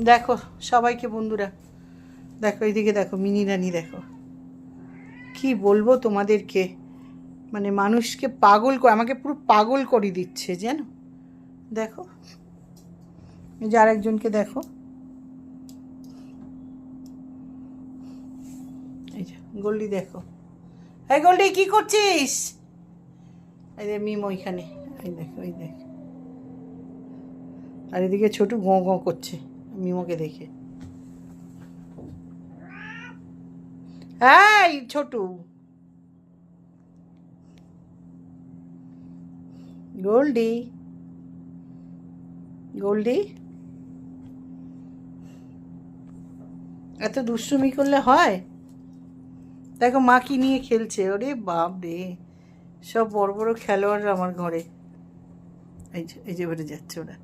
দেখো সবাইকে বন্ধুরা, দেখো এইদিকে দেখো মিনি রানী, দেখো কি বলবো তোমাদেরকে, মানে মানুষকে পাগল করে, আমাকে পুরো পাগল করে দিচ্ছে জানো। দেখো এই যে আরেকজনকে দেখো, এই যে গোল্ডি দেখো, এই গোল্ডি কি করছিস? এই যে মিম ওইখানে, এই দেখো এই দেখ, আর এদিকে ছোটু গোঁ গোঁ করছে মিমোকে দেখে। এই ছোটু, গোল্ডি গোল্ডি, এত দুষ্টুমি করলে হয়? দেখো মা কি নিয়ে খেলছে, ওরে বাপ রে, সব বড় বড় খেলোয়াড়রা আমার ঘরে। এই যে বেড়ে যাচ্ছে ওরা।